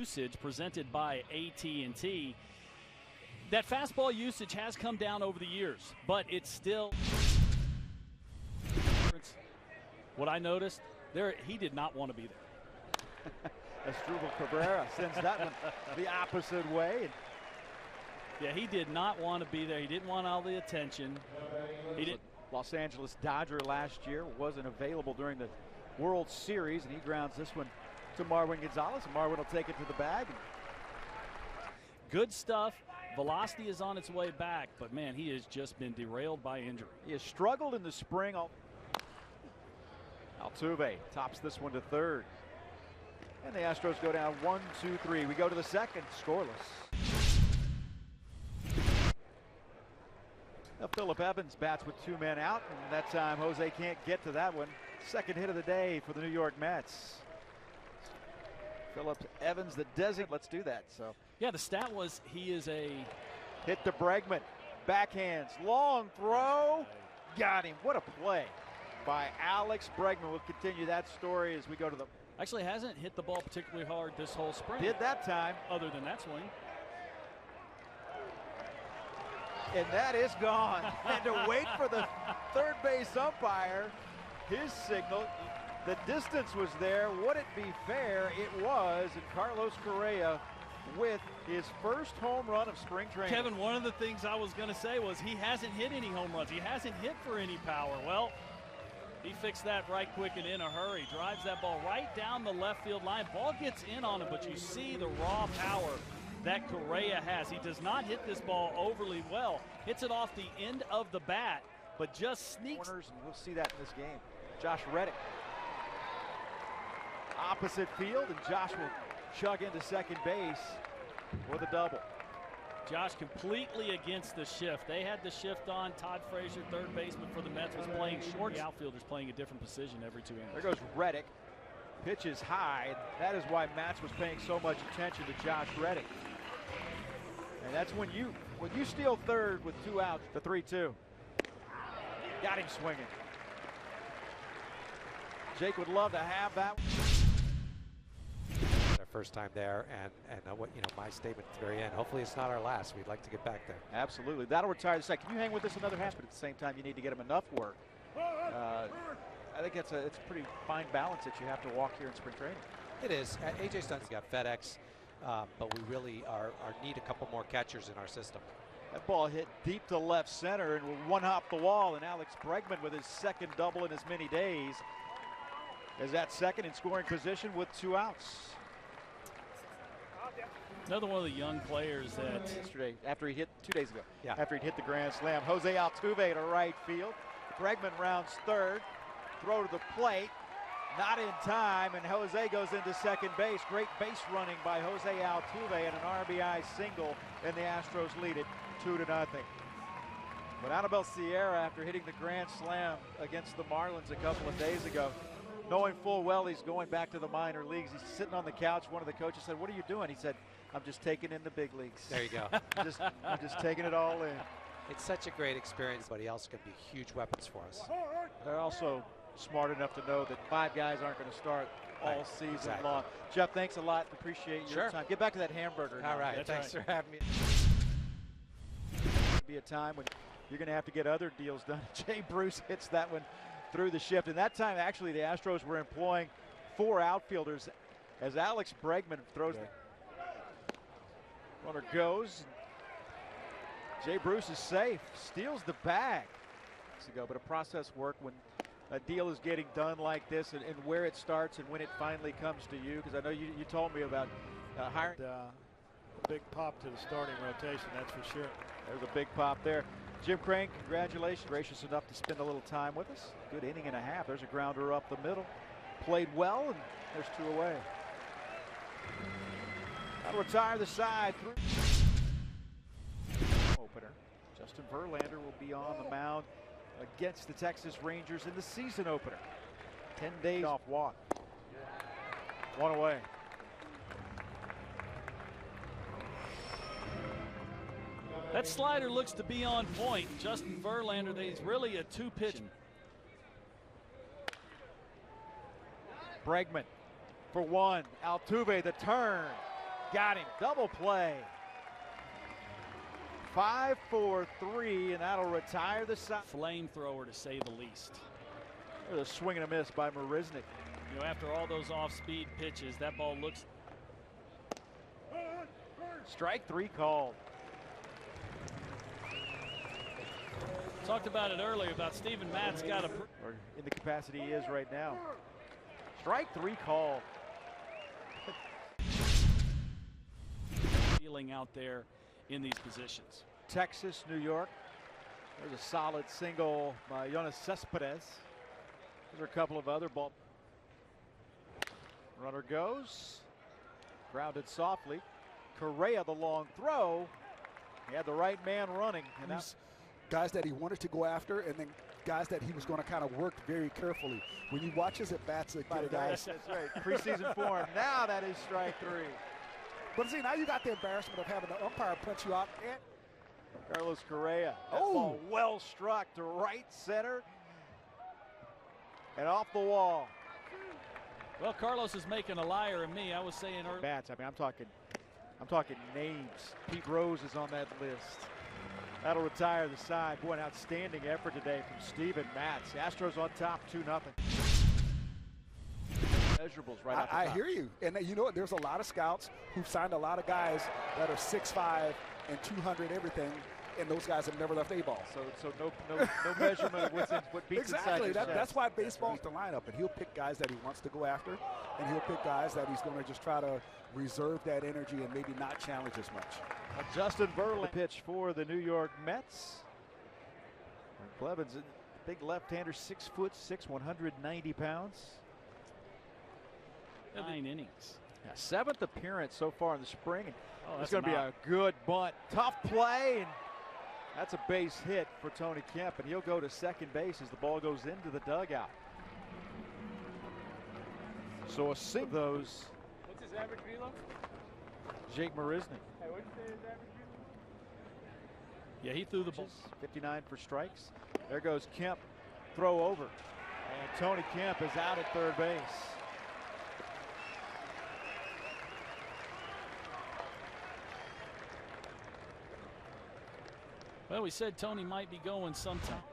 usage presented by AT&T. That fastball usage has come down over the years, but it's still. What I noticed there, he did not want to be there. Asdrubal Correa sends that one the opposite way. Yeah, he did not want to be there. He didn't want all the attention. He didn't. Los Angeles Dodger last year wasn't available during the World Series, and he grounds this one to Marwin Gonzalez, and Marwin will take it to the bag. Good stuff. Velocity is on its way back, but man, he has just been derailed by injury. He has struggled in the spring. Altuve tops this one to third. And the Astros go down 1-2-3. We go to the second, scoreless. Now Phillip Evans bats with 2 men out, and that time Jose can't get to that one. Second hit of the day for the New York Mets. Phillip Evans, the designate. Let's do that. So yeah, the stat was he is a hit to Bregman. Backhands, long throw. Got him. What a play by Alex Bregman. We'll continue that story as we go to the. Actually hasn't hit the ball particularly hard this whole spring. Did that time. Other than that swing. And that is gone. And to wait for the third base umpire, his signal. The distance was there. Would it be fair? It was. And Carlos Correa with his first home run of spring training. Kevin, one of the things I was going to say was he hasn't hit any home runs. He hasn't hit for any power. Well, he fixed that right quick and in a hurry. Drives that ball right down the left field line. Ball gets in on him, but you see the raw power that Correa has. He does not hit this ball overly well. Hits it off the end of the bat, but just sneaks. Corners, and we'll see that in this game. Josh Reddick. Opposite field, and Josh will chug into second base for the double. Josh completely against the shift. They had the shift on. Todd Frazier, third baseman for the Mets, was playing short. The outfielder's playing a different position every 2 innings. There goes Reddick. Pitches high. That is why Matz was paying so much attention to Josh Reddick. And that's when you steal third with 2 outs, the 3-2. Got him swinging. Jake would love to have that. Our first time there, and what my statement at the very end. Hopefully, it's not our last. We'd like to get back there. Absolutely, that'll retire the second. Can you hang with us another half? But at the same time, you need to get him enough work. I think it's a pretty fine balance that you have to walk here in spring training. It is. AJ Stun's got FedEx, but we really need a couple more catchers in our system. That ball hit deep to left center and will one-hop the wall, and Alex Bregman with his second double in as many days is at second in scoring position with 2 outs. Another one of the young players that yesterday, after he hit 2 days ago, yeah, after he hit the grand slam. Jose Altuve to right field. Bregman rounds third. Throw to the plate, not in time, and Jose goes into second base. Great base running by Jose Altuve and an RBI single, and the Astros lead it 2-0. But Anibal Sierra, after hitting the grand slam against the Marlins a couple of days ago, knowing full well he's going back to the minor leagues, he's sitting on the couch. One of the coaches said, "What are you doing?" He said, "I'm just taking in the big leagues." There you go. I'm just taking it all in. It's such a great experience. Everybody else can be huge weapons for us. They're also smart enough to know that 5 guys aren't going to start all season long. Jeff, thanks a lot. Appreciate your time. Get back to that hamburger. All right. Thanks for having me. It'll be a time when you're going to have to get other deals done. Jay Bruce hits that one through the shift. And that time, actually, the Astros were employing 4 outfielders as Alex Bregman throws. Runner goes. Jay Bruce is safe. Steals the bag. But a process work when a deal is getting done like this, and where it starts and when it finally comes to you. Because I know you told me about hiring. A big pop to the starting rotation, that's for sure. There's a big pop there. Jim Crane, congratulations. Gracious enough to spend a little time with us. Good inning and a half. There's a grounder up the middle. Played well, and there's 2 away. That'll retire the side. Opener. Justin Verlander will be on the mound against the Texas Rangers in the season opener. 10 days off walk. 1 away. That slider looks to be on point. Justin Verlander, he's really a 2-pitch. Bregman for 1. Altuve the turn. Got him. Double play. 5-4-3, and that'll retire the side. Flamethrower, to say the least. There's a swing and a miss by Marisnik. You know, after all those off-speed pitches, that ball looks. Strike 3 called. Talked about it earlier about Steven Matt's got a. Or in the capacity he is right now. Strike 3 called. Feeling out there in these positions. Texas, New York. There's a solid single by Yoenis Cespedes. There's a couple of other ball. Runner goes. Grounded softly. Correa, the long throw. He had the right man running. And that's guys that he wanted to go after, and then guys that he was going to kind of work very carefully. When you watch his at-bats, guys. That's right. Preseason form. Now that is strike 3. But see, now you got the embarrassment of having the umpire punch you out. And Carlos Correa. That ball well struck to right center and off the wall. Well, Carlos is making a liar of me. I was saying earlier. Bats. I mean, I'm talking names. Pete Rose is on that list. That'll retire the side. Boy, an outstanding effort today from Steven Matz. Astros on top, 2-0. Measurables right off the top. I hear you. And you know what? There's a lot of scouts who've signed a lot of guys that are 6'5" and 200 everything, and those guys have never left A-ball. So no measurement of what beats exactly. inside your That's why baseball's the lineup, and he'll pick guys that he wants to go after, and he'll pick guys that he's going to just try to reserve that energy and maybe not challenge as much. Justin Verlander pitch for the New York Mets. Blevins, big left-hander, 6'6", 190 pounds. 9 innings. Yeah, 7th appearance so far in the spring. Oh, it's going to be a good bunt. Tough play, and that's a base hit for Tony Kemp, and he'll go to second base as the ball goes into the dugout. So a single of those. What's his average velo? Jake Marisnik. Hey, what did you say his average velo? Yeah, he threw the ball. 59 for strikes. There goes Kemp. Throw over. And Tony Kemp is out at third base. Well, we said Tony might be going sometime.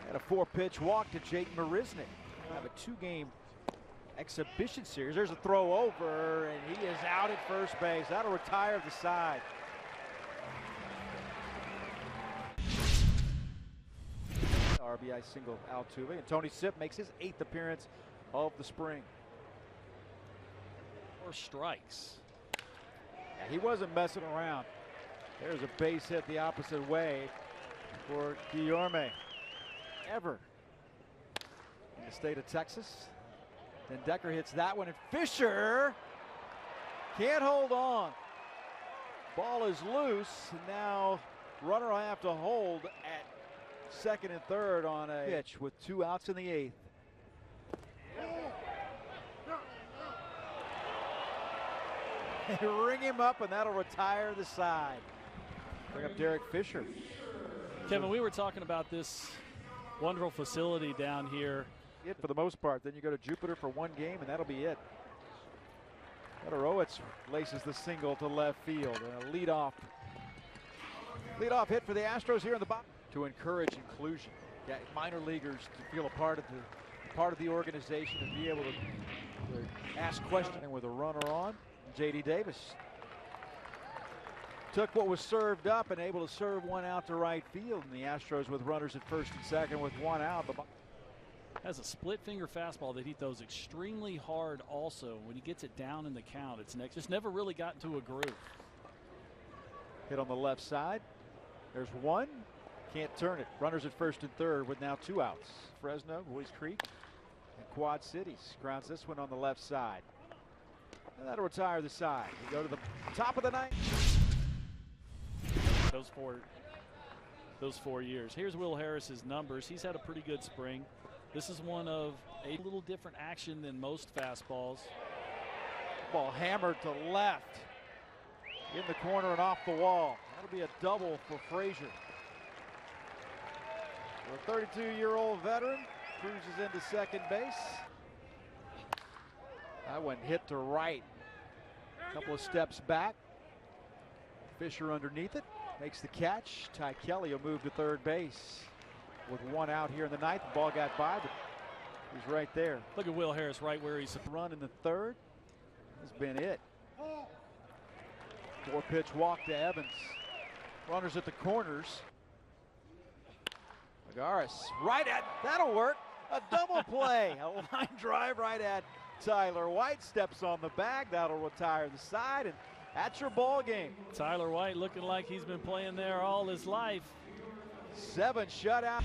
And a 4-pitch walk to Jake Marisnik. Have a 2-game exhibition series. There's a throw over, and he is out at first base. That'll retire the side. RBI single Altuve, and Tony Sipp makes his 8th appearance of the spring. 4 strikes. Yeah, he wasn't messing around. There's a base hit the opposite way for Guillorme. Ever in the state of Texas. Then Decker hits that one, and Fisher can't hold on. Ball is loose, and now runner will have to hold at second and third on a pitch with 2 outs in the 8th. Ring him up, and that'll retire the side. Bring up Derek Fisher. Kevin, we were talking about this wonderful facility down here. It for the most part. Then you go to Jupiter for 1 game, and that'll be it. Fedorowicz laces the single to left field, and a leadoff hit for the Astros here in the bottom to encourage inclusion. Yeah, minor leaguers to feel a part of the organization and be able to ask questions with a runner on. J.D. Davis took what was served up and able to serve 1 out to right field, and the Astros with runners at first and second with 1 out. Has a split finger fastball that he throws extremely hard also. When he gets it down in the count, it's next. Just never really got into a groove. Hit on the left side. There's 1. Can't turn it. Runners at first and third with now 2 outs. Fresno, Boys Creek, and Quad Cities grounds this one on the left side. And that'll retire the side. We go to the top of the 9th. Those 4 years. Here's Will Harris's numbers. He's had a pretty good spring. This is one of a little different action than most fastballs. Ball hammered to left. In the corner and off the wall. That'll be a double for Frazier. The 32-year-old veteran cruises into second base. That one hit to right. A couple of steps back. Fisher underneath it. Makes the catch. Ty Kelly will move to third base. With one out here in the ninth. The ball got by, but he's right there. Look at Will Harris right where he's. Run in the third has been it. 4-pitch walk to Evans. Runners at the corners. Agaris right at, that'll work. A double play. A line drive right at Tyler White. Steps on the bag. That'll retire the side, and that's your ball game. Tyler White looking like he's been playing there all his life. 7 shutouts.